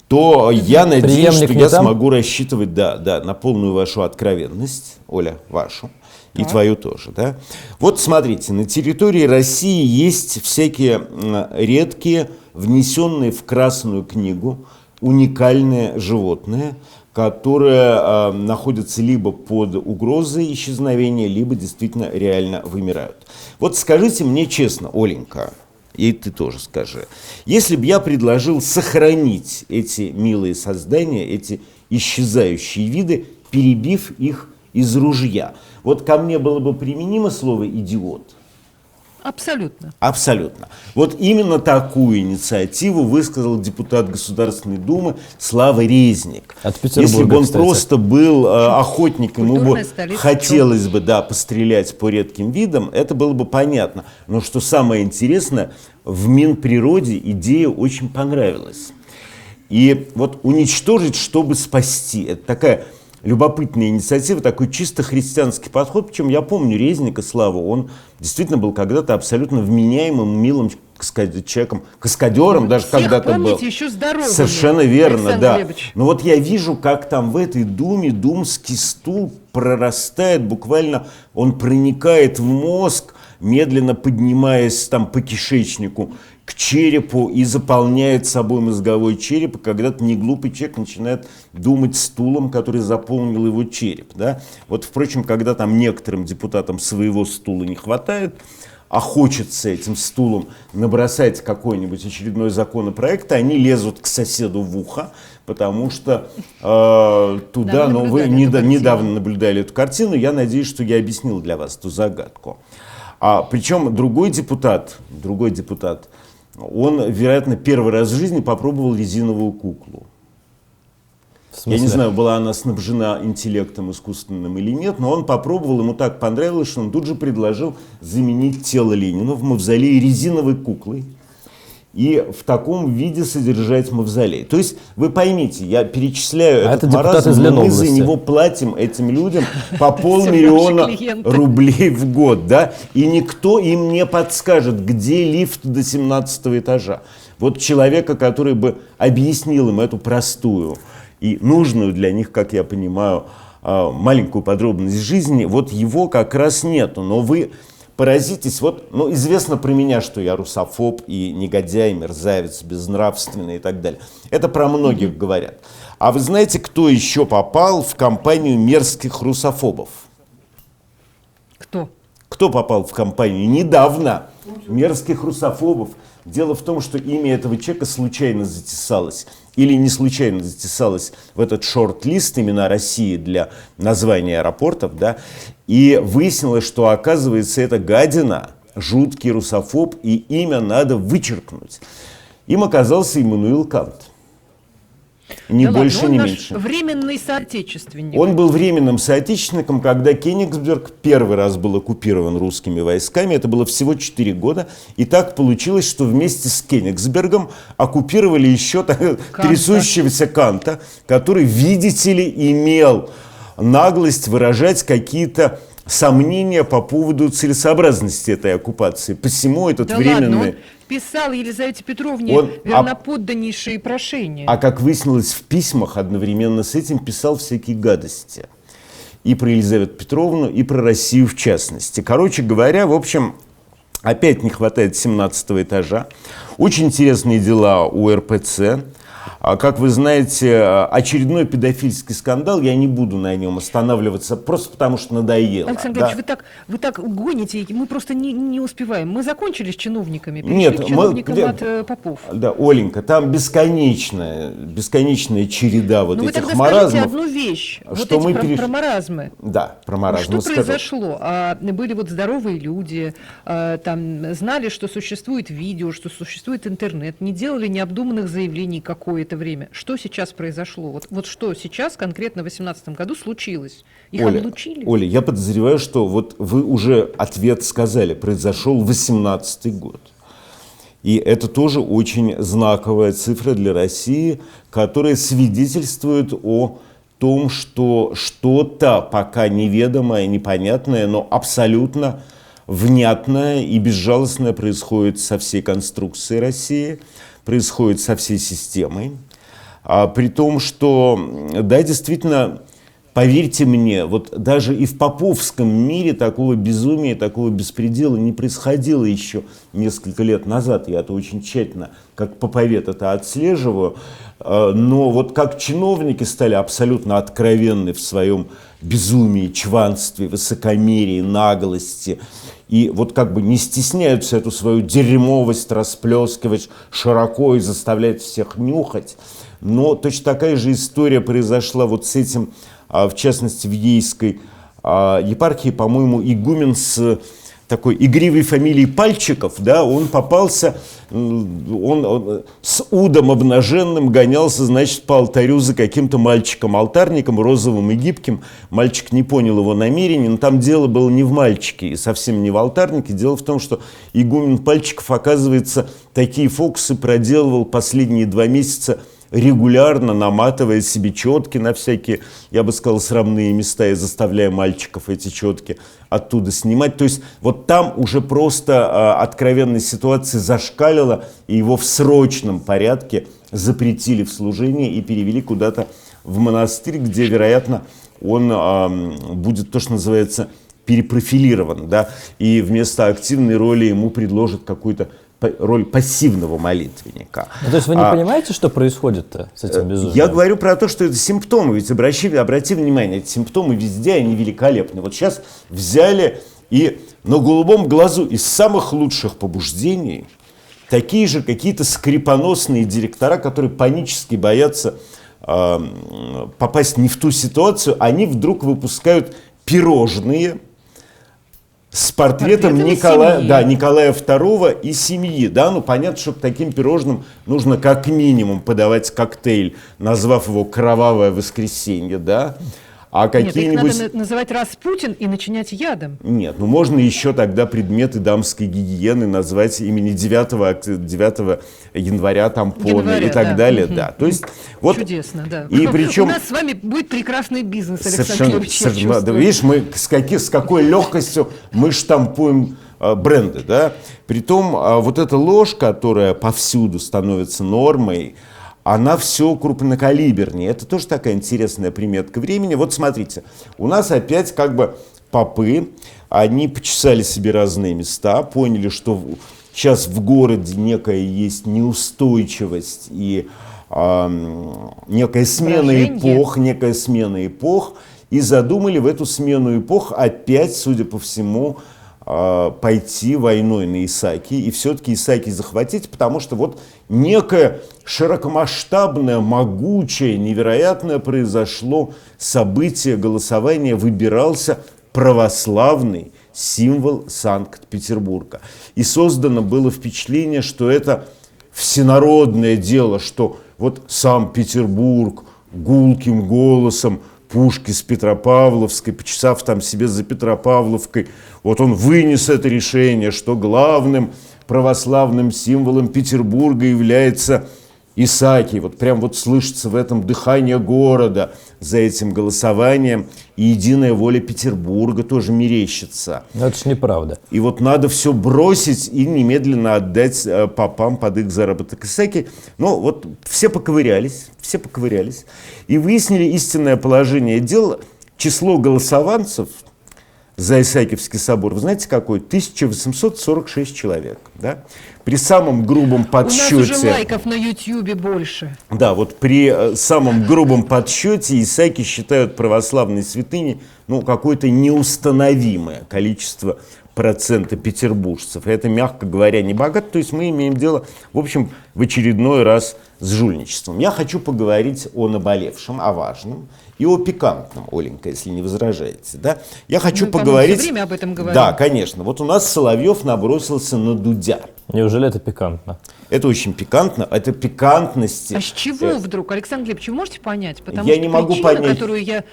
то я надеюсь, что я смогу рассчитывать, да, на полную вашу откровенность, Оля, вашу. И твою тоже, да? Вот смотрите, на территории России есть всякие редкие, внесенные в Красную книгу, уникальные животные, которые находятся либо под угрозой исчезновения, либо действительно реально вымирают. Вот скажите мне честно, Оленька, и ты тоже скажи, если бы я предложил сохранить эти милые создания, эти исчезающие виды, перебив их из ружья, вот ко мне было бы применимо слово «идиот»? Абсолютно. Абсолютно. Вот именно такую инициативу высказал депутат Государственной Думы Слава Резник. От Петербурга, если бы он кстати. просто был охотником, ему бы Культурная столица, хотелось бы, да, пострелять по редким видам, это было бы понятно. Но что самое интересное, в Минприроде идея очень понравилась. И вот уничтожить, чтобы спасти. Это такая любопытная инициатива, такой чисто христианский подход. Причем я помню Резника Славу, он действительно был когда-то абсолютно вменяемым, милым человеком, каскадером даже Всех когда-то был. помните, еще здоровыми, Совершенно верно, Александр да. Глебович. Но вот я вижу, как там в этой Думе думский стул прорастает, буквально он проникает в мозг, медленно поднимаясь там по кишечнику к черепу и заполняет собой мозговой череп, и когда-то неглупый человек начинает думать стулом, который заполнил его череп. Да? Вот, впрочем, когда там некоторым депутатам своего стула не хватает, а хочется этим стулом набросать какой-нибудь очередной законопроект, они лезут к соседу в ухо, потому что туда, Да, но вы наблюдали недавно наблюдали эту картину, я надеюсь, что я объяснил для вас эту загадку. Причем другой депутат, он, вероятно, первый раз в жизни попробовал резиновую куклу. Я не знаю, была она снабжена интеллектом искусственным или нет, но он попробовал, ему так понравилось, что он тут же предложил заменить тело Ленина в мавзолее резиновой куклой и в таком виде содержать мавзолей. То есть, вы поймите, я перечисляю этот маразм, но мы за него платим этим людям по 500 000 рублей в год, да, и никто им не подскажет, где лифт до 17 этажа. Вот человека, который бы объяснил им эту простую и нужную для них, как я понимаю, маленькую подробность жизни, вот его как раз нету. Но вы поразитесь, вот, ну, известно про меня, что я русофоб и негодяй, мерзавец, безнравственный и так далее. Это про многих говорят. А вы знаете, кто еще попал в компанию мерзких русофобов? Кто? Кто попал в компанию недавно мерзких русофобов? Дело в том, что имя этого человека случайно затесалось. Или не случайно затесалось в этот шорт-лист имена России для названия аэропортов, да, и выяснилось, что, оказывается, это гадина, жуткий русофоб, и имя надо вычеркнуть. Им оказался Иммануил Кант. Ни больше, ладно, ни наш меньше. Временный соотечественник. Он был временным соотечественником, когда Кёнигсберг первый раз был оккупирован русскими войсками. Это было всего 4 года. И так получилось, что вместе с Кёнигсбергом оккупировали еще трясущегося Канта, который, видите ли, имел наглость выражать какие-то сомнения по поводу целесообразности этой оккупации. Посему этот Да временный... ладно, он писал Елизавете Петровне верноподданнейшие прошения. А как выяснилось, в письмах одновременно с этим писал всякие гадости. И про Елизавету Петровну, и про Россию в частности. Короче говоря, в общем, опять не хватает 17 этажа. Очень интересные дела у РПЦ. Как вы знаете, очередной педофильский скандал, я не буду на нем останавливаться, просто потому что надоело. Александр да? Ильич, вы так гоните, мы просто не успеваем. Мы закончили с чиновниками, перешли Нет, к чиновникам от попов. Да, Оленька, там бесконечная череда вот Но вы этих тогда маразмов. скажите одну вещь, Что вот мы эти про маразмы. Да, про маразмы. Что произошло? Были вот здоровые люди, там знали, что существует видео, что существует интернет, не делали необдуманных заявлений какое-то время. Что сейчас произошло? Вот что сейчас конкретно в 2018 году случилось? Их облучили? Оля, я подозреваю, что вот вы уже ответ сказали. Произошел 2018 год. И это тоже очень знаковая цифра для России, которая свидетельствует о том, что что-то пока неведомое, непонятное, но абсолютно внятное и безжалостное происходит со всей конструкцией России, происходит со всей системой. При том, что, да, действительно, поверьте мне, вот даже и в поповском мире такого безумия, такого беспредела не происходило еще несколько лет назад. Я это очень тщательно, как поповед, это отслеживаю. Но вот как чиновники стали абсолютно откровенны в своем безумии, чванстве, высокомерии, наглости, и вот как бы не стесняются эту свою дерьмовость расплескивать широко и заставлять всех нюхать. Но точно такая же история произошла вот с этим, в частности, в Ейской епархии, по-моему, игумен с такой игривой фамилией Пальчиков, да, он попался, он с удом обнаженным гонялся, значит, по алтарю за каким-то мальчиком-алтарником, розовым и гибким. Мальчик не понял его намерений, но там дело было не в мальчике и совсем не в алтарнике. Дело в том, что игумен Пальчиков, оказывается, такие фокусы проделывал последние 2 месяца регулярно, наматывая себе четки на всякие, я бы сказал, срамные места и заставляя мальчиков эти четки оттуда снимать. То есть вот там уже просто откровенная ситуация зашкалила, и его в срочном порядке запретили в служении и перевели куда-то в монастырь, где, вероятно, он будет то, что называется, перепрофилирован, да, и вместо активной роли ему предложат какую-то роль пассивного молитвенника. Ну, то есть вы не понимаете, что происходит-то с этим безумием? Я говорю про то, что это симптомы. Ведь обрати внимание, эти симптомы везде, они великолепны. Вот сейчас взяли и на голубом глазу из самых лучших побуждений такие же какие-то скрипоносные директора, которые панически боятся попасть не в ту ситуацию, они вдруг выпускают пирожные с портретом Николая II и семьи. Да? Ну, понятно, что к таким пирожным нужно как минимум подавать коктейль, назвав его «Кровавое воскресенье». Да? А какие-нибудь... Нет, их надо называть Распутин и начинять ядом. Нет, ну можно еще тогда предметы дамской гигиены назвать имени 9 января, тампоны и так далее. Да. То есть, вот, чудесно, да. И причем... У нас с вами будет прекрасный бизнес, Александр Ильич. Да, видишь, мы с какой легкостью мы штампуем бренды. Да? Притом вот эта ложь, которая повсюду становится нормой, она все крупнокалибернее. Это тоже такая интересная приметка времени. Вот смотрите, у нас опять как бы попы, они почесали себе разные места, поняли, что сейчас в городе некая есть неустойчивость и некая смена эпох, и задумали в эту смену эпох опять, судя по всему, пойти войной на Исаакий и все-таки Исаакий захватить, потому что вот некое широкомасштабное, могучее, невероятное произошло событие голосования, выбирался православный символ Санкт-Петербурга. И создано было впечатление, что это всенародное дело, что вот сам Петербург гулким голосом Пушки с Петропавловской, почесав там себе за Петропавловкой, вот он вынес это решение, что главным православным символом Петербурга является Исаакий. Вот прям вот слышится в этом дыхание города за этим голосованием, и единая воля Петербурга тоже мерещится. Но это ж неправда. И вот надо все бросить и немедленно отдать попам под их заработок Исаакий. Но вот все поковырялись, и выяснили истинное положение дел. Число голосованцев за Исаакиевский собор, вы знаете какой? 1846 человек. Да? При самом грубом подсчете... У нас уже лайков на Ютьюбе больше. Да, вот при самом грубом подсчете исаики считают православной святыней какое-то неустановимое количество процента петербуржцев. И это, мягко говоря, не богато. То есть мы имеем дело, в общем, в очередной раз с жульничеством. Я хочу поговорить о наболевшем, о важном и о пикантном, Оленька, если не возражаете. Да? Я хочу поговорить... Все время об этом говорим. Да, конечно. Вот у нас Соловьев набросился на Дудя. Неужели это пикантно? Это очень пикантно. Это пикантность. А с чего вдруг, Александр Глебович, вы можете понять? Потому Я что не могу причина, понять. которую я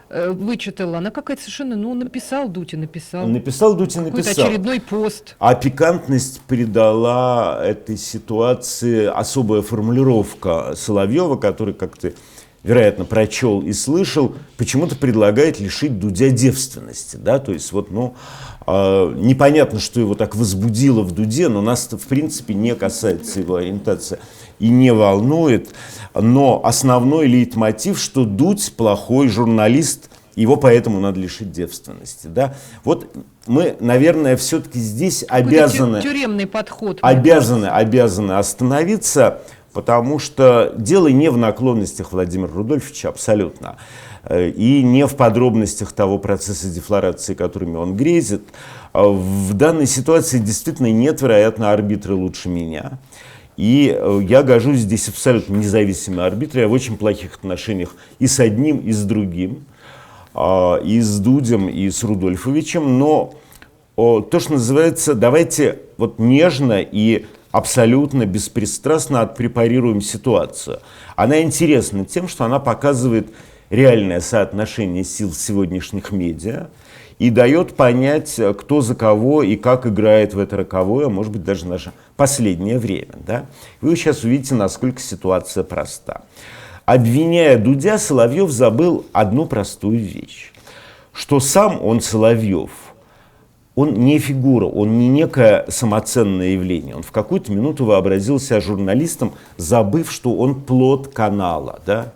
вычитала, она какая-то совершенно, написал Дудь и написал. Написал Дудь и Какой-то написал. очередной пост. А пикантность придала этой ситуации особая формулировка Соловьева, который, как ты, вероятно, прочел и слышал, почему-то предлагает лишить Дудя девственности. Да? То есть непонятно, что его так возбудило в Дуде, но нас это, в принципе, не касается его ориентации и не волнует. Но основной лейтмотив, что Дудь плохой журналист, его поэтому надо лишить девственности. Да? Вот мы, наверное, все-таки здесь обязаны... Тюремный подход. Обязаны остановиться, потому что дело не в наклонностях Владимира Рудольфовича абсолютно, и не в подробностях того процесса дефлорации, которыми он грезит. В данной ситуации действительно нет, вероятно, арбитра лучше меня. И я гожусь здесь абсолютно независимый арбитр. Я в очень плохих отношениях и с одним, и с другим, и с Дудем, и с Рудольфовичем. Но то, что называется, давайте нежно и абсолютно беспристрастно отпрепарируем ситуацию. Она интересна тем, что она показывает реальное соотношение сил сегодняшних медиа и дает понять, кто за кого и как играет в это роковое, может быть, даже наше последнее время. Да? Вы сейчас увидите, насколько ситуация проста. Обвиняя Дудя, Соловьев забыл одну простую вещь, что сам он, Соловьев, он не фигура, он не некое самоценное явление. Он в какую-то минуту вообразил себя журналистом, забыв, что он плод канала, да?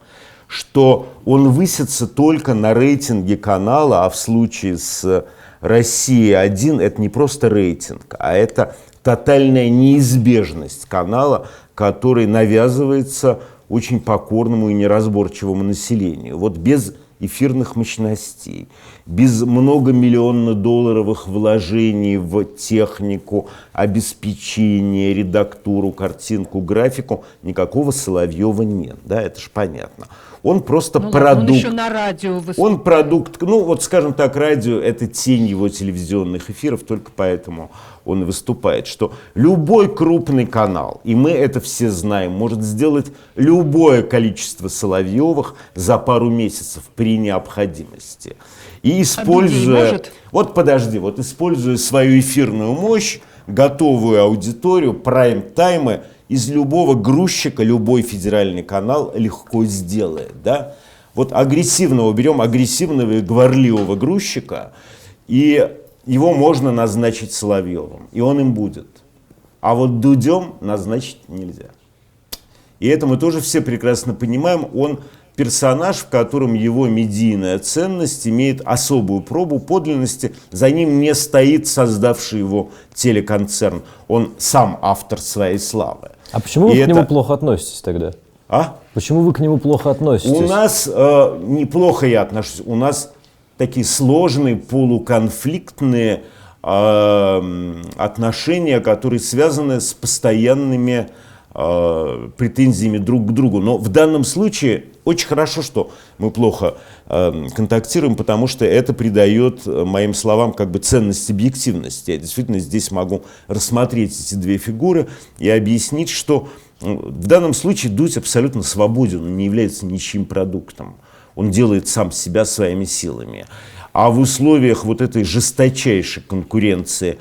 Что он высится только на рейтинге канала, а в случае с «Россия-1» это не просто рейтинг, а это тотальная неизбежность канала, который навязывается очень покорному и неразборчивому населению. Вот без эфирных мощностей, без многомиллионно-долларовых вложений в технику, обеспечение, редактуру, картинку, графику, никакого Соловьева нет. Да, это же понятно. Он просто продукт. Он еще на радио выступает. Он продукт, скажем так, радио – это тень его телевизионных эфиров, только поэтому он выступает, что любой крупный канал, и мы это все знаем, может сделать любое количество Соловьевых за пару месяцев при необходимости. И используя, используя свою эфирную мощь, готовую аудиторию, прайм-таймы, из любого грузчика любой федеральный канал легко сделает. Да? Берем агрессивного и говорливого грузчика, и его можно назначить Соловьевым, и он им будет. А вот Дудем назначить нельзя. И это мы тоже все прекрасно понимаем. Он персонаж, в котором его медийная ценность имеет особую пробу подлинности. За ним не стоит создавший его телеконцерн. Он сам автор своей славы. А почему вы к нему плохо относитесь тогда? Почему вы к нему плохо относитесь? У нас неплохо я отношусь. У нас такие сложные, полуконфликтные отношения, которые связаны с постоянными претензиями друг к другу. Но в данном случае очень хорошо, что мы плохо контактируем, потому что это придает моим словам ценность объективности. Я действительно здесь могу рассмотреть эти две фигуры и объяснить, что в данном случае Дудь абсолютно свободен, он не является ничьим продуктом. Он делает сам себя своими силами. А в условиях этой жесточайшей конкуренции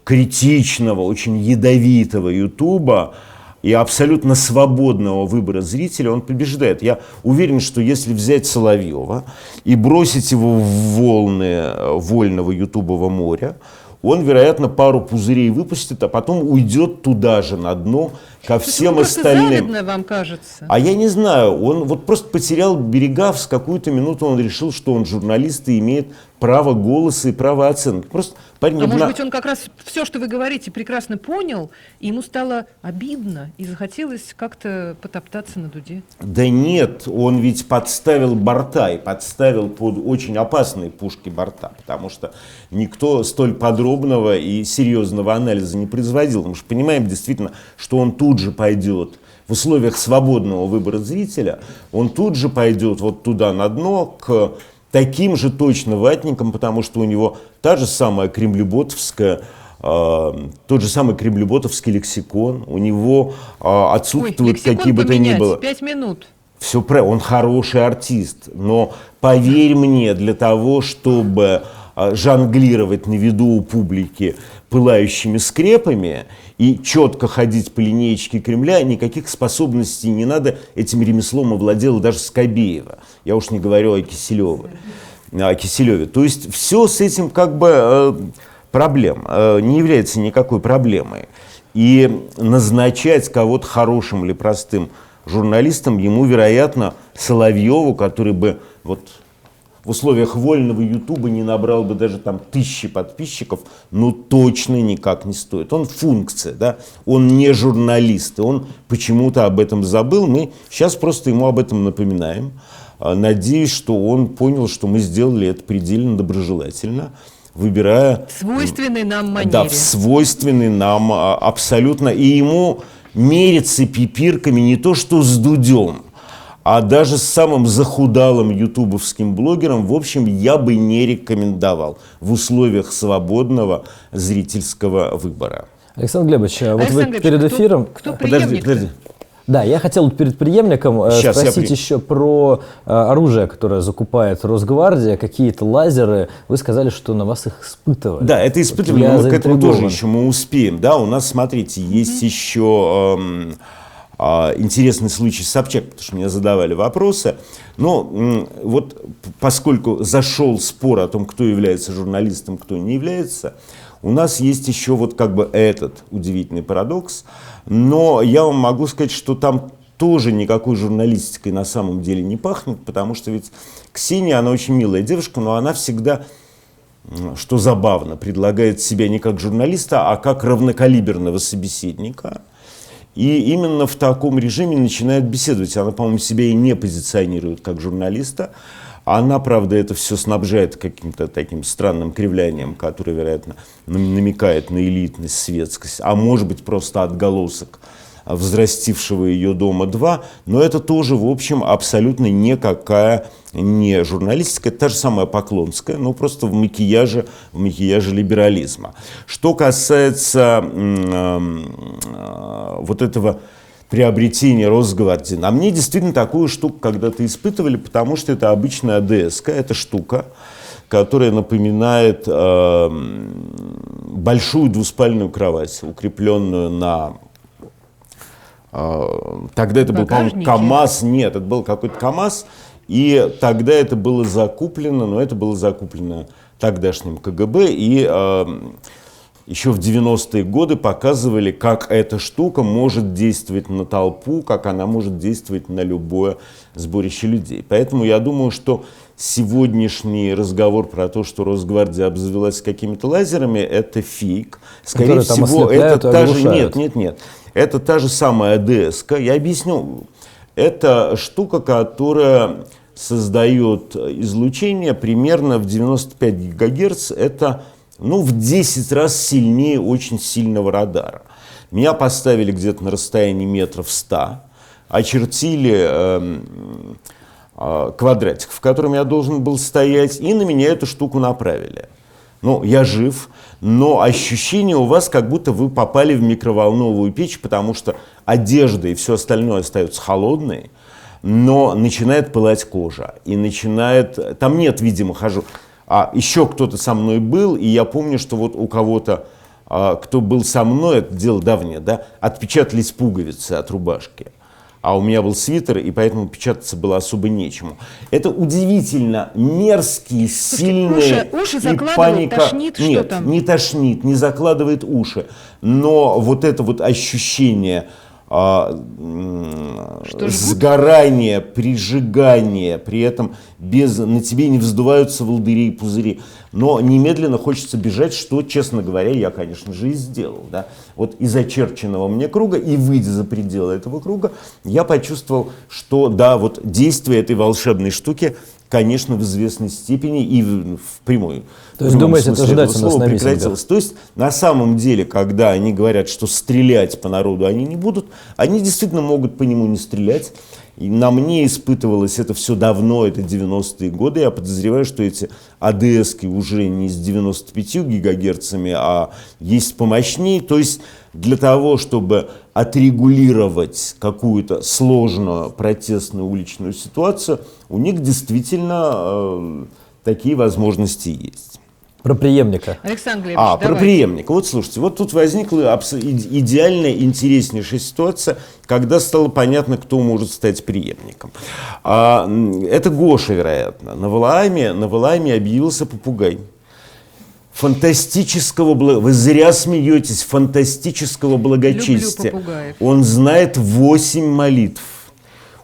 критичного, очень ядовитого Ютуба и абсолютно свободного выбора зрителя он побеждает. Я уверен, что если взять Соловьева и бросить его в волны вольного ютубового моря, он, вероятно, пару пузырей выпустит, а потом уйдет туда же на дно ко То есть всем ему просто остальным. завидно, вам кажется? А я не знаю, он вот просто потерял берега, в какую-то минуту он решил, что он журналист и имеет право голоса и право оценки. Просто парень А может быть, он как раз все, что вы говорите, прекрасно понял, и ему стало обидно, и захотелось как-то потоптаться на дуде? Да нет, он ведь подставил борта и подставил под очень опасные пушки борта, потому что никто столь подробного и серьезного анализа не производил. Мы же понимаем действительно, что он тут же пойдет в условиях свободного выбора зрителя, он тут же пойдет вот туда на дно к таким же точно ватникам, потому что у него та же самая кремлеботовская, тот же самый кремлеботовский лексикон, у него отсутствуют какие бы то ни было. 5 минут. Все правильно, он хороший артист, но поверь мне, для того, чтобы жонглировать на виду у публики пылающими скрепами и четко ходить по линеечке Кремля, никаких способностей не надо. Этим ремеслом овладела даже Скобеева. Я уж не говорю о Киселеве. То есть все с этим как бы проблем, не является никакой проблемой. И назначать кого-то хорошим или простым журналистом ему, вероятно, Соловьеву, который бы вот в условиях вольного Ютуба не набрал бы даже там 1000 подписчиков, ну точно никак не стоит. Он функция, да, он не журналист, и он почему-то об этом забыл. Мы сейчас просто ему об этом напоминаем. Надеюсь, что он понял, что мы сделали это предельно доброжелательно, выбирая... Свойственный нам манере. Да, в свойственный нам абсолютно. И ему мериться пипирками не то что с Дудем, а даже с самым захудалым ютубовским блогером, в общем, я бы не рекомендовал в условиях свободного зрительского выбора. Александр Глебович, вот Александр вы Глебович, перед эфиром... Кто преемник-то? Подожди. Да, я хотел перед преемником спросить еще про оружие, которое закупает Росгвардия, какие-то лазеры. Вы сказали, что на вас их испытывали. Да, это испытывали, Вот но мы к этому тоже заинтригован. еще мы успеем. Да, у нас, смотрите, есть еще интересный случай с Собчак, потому что мне задавали вопросы. Но вот поскольку зашел спор о том, кто является журналистом, кто не является, у нас есть еще вот как бы этот удивительный парадокс. Но я вам могу сказать, что там тоже никакой журналистикой на самом деле не пахнет, потому что ведь Ксения, она очень милая девушка, но она всегда, что забавно, предлагает себя не как журналиста, а как равнокалиберного собеседника. И именно в таком режиме начинает беседовать. Она, по-моему, себя и не позиционирует как журналиста. Она, правда, это все снабжает каким-то таким странным кривлянием, которое, вероятно, намекает на элитность, светскость, а может быть, просто отголосок взрастившего ее дома 2. Но это тоже, в общем, абсолютно никакая не журналистика. Это та же самая Поклонская, но просто в макияже либерализма. Что касается вот этого приобретения Росгвардии, на мне действительно такую штуку когда-то испытывали, потому что это обычная АДС-ка, это штука, которая напоминает большую двуспальную кровать, укрепленную на... Тогда это был, по-моему, КАМАЗ, нет, это был какой-то КАМАЗ, и тогда это было закуплено, но это было закуплено тогдашним КГБ, и еще в 90-е годы показывали, как эта штука может действовать на толпу, как она может действовать на любое сборище людей. Поэтому я думаю, что сегодняшний разговор про то, что Росгвардия обзавелась какими-то лазерами, это фейк. Скорее всего, это та же... Нет. Это та же самая АДС-ка. Я объясню. Это штука, которая создает излучение примерно в 95 ГГц. Это, в 10 раз сильнее очень сильного радара. Меня поставили где-то на расстоянии метров 100, очертили квадратик, в котором я должен был стоять, и на меня эту штуку направили. Я жив, но ощущение у вас, как будто вы попали в микроволновую печь, потому что одежда и все остальное остаются холодные, но начинает пылать кожа. И начинает... Там нет, видимо, А еще кто-то со мной был, и я помню, что вот у кого-то, кто был со мной, это дело давнее, да, отпечатались пуговицы от рубашки. А у меня был свитер, и поэтому печататься было особо нечему. Это удивительно мерзкие, сильные... Уши закладывает, тошнит, Нет, что там? не тошнит, не закладывает уши. Но вот это вот ощущение сгорание, прижигание, при этом на тебе не вздуваются волдыри и пузыри. Но немедленно хочется бежать, что, честно говоря, я, конечно же, и сделал. Да? Вот из очерченного мне круга и выйдя за пределы этого круга, я почувствовал, что да, вот действие этой волшебной штуки, конечно, в известной степени и впрямую. То есть, думаете, это ожидается у нас на прекратилось. То есть, на самом деле, когда они говорят, что стрелять по народу они не будут, они действительно могут по нему не стрелять. И на мне испытывалось это все давно, это 90-е годы. Я подозреваю, что эти АДС-ки уже не с 95 гигагерцами, а есть помощнее. То есть для того, чтобы отрегулировать какую-то сложную протестную уличную ситуацию, у них действительно такие возможности есть. Про преемника. Александр Глебович, про преемника. Вот слушайте, вот тут возникла идеальная, интереснейшая ситуация, когда стало понятно, кто может стать преемником. Это Гоша, вероятно. На Валааме объявился попугай. Вы зря смеетесь, фантастического благочестия. Люблю попугаев. Он знает 8 молитв.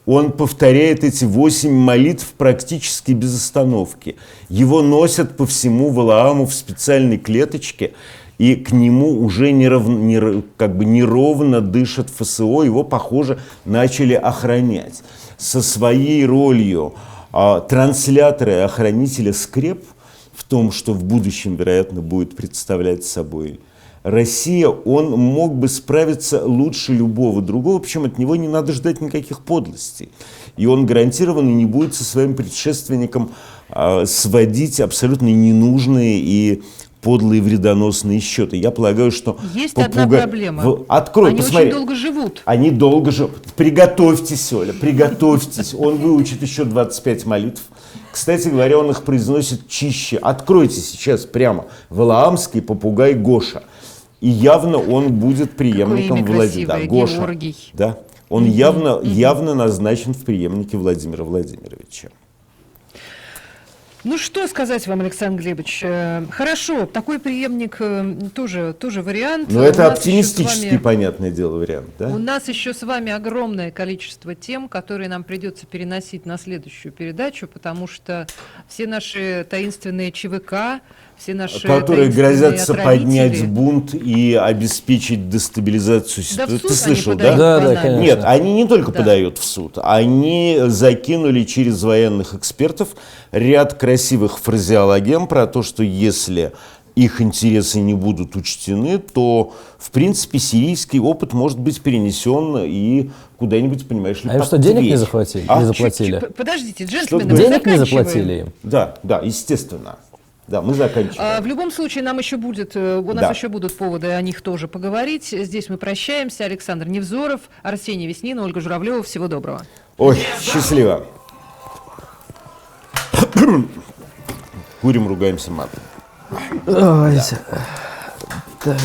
Он повторяет эти 8 молитв практически без остановки. Его носят по всему Валааму в специальной клеточке, и к нему уже неровно дышат ФСО, его, похоже, начали охранять. Со своей ролью транслятора и охранителя скреп в том, что в будущем, вероятно, будет представлять собой Россия, он мог бы справиться лучше любого другого, причем от него не надо ждать никаких подлостей. И он гарантированно не будет со своим предшественником сводить абсолютно ненужные и подлые вредоносные счеты. Я полагаю, что есть одна проблема. Открой, посмотри. Очень долго живут. Они долго живут. Приготовьтесь, Оля, приготовьтесь. Он выучит еще 25 молитв. Кстати говоря, он их произносит чище. Откройте сейчас прямо валаамский попугай Гоша. И явно он будет преемником Владимира. Да, Гоша. Георгий. Да. Он явно назначен в преемнике Владимира Владимировича. Ну, что сказать вам, Александр Глебович? Хорошо, такой преемник тоже вариант. Но это оптимистический, понятное дело, вариант. Да? У нас еще с вами огромное количество тем, которые нам придется переносить на следующую передачу, потому что все наши таинственные ЧВК, все наши которые грозятся отравители, поднять бунт и обеспечить дестабилизацию ситуации. Да, ты слышал, да? Да, конечно. Нет, они не только подают в суд, они закинули через военных экспертов ряд красивых фразеологем про то, что если их интересы не будут учтены, то, в принципе, сирийский опыт может быть перенесен и куда-нибудь, понимаешь ли, А им что, денег не захватили? Не заплатили? Подождите, джентльмены, Денег не заплатили им? Да, естественно. Да, мы заканчиваем. В любом случае, у нас еще будут поводы о них тоже поговорить. Здесь мы прощаемся. Александр Невзоров, Арсений Веснин, Ольга Журавлева. Всего доброго. Ой, счастливо. Курим, ругаемся матом. Давайте. Так.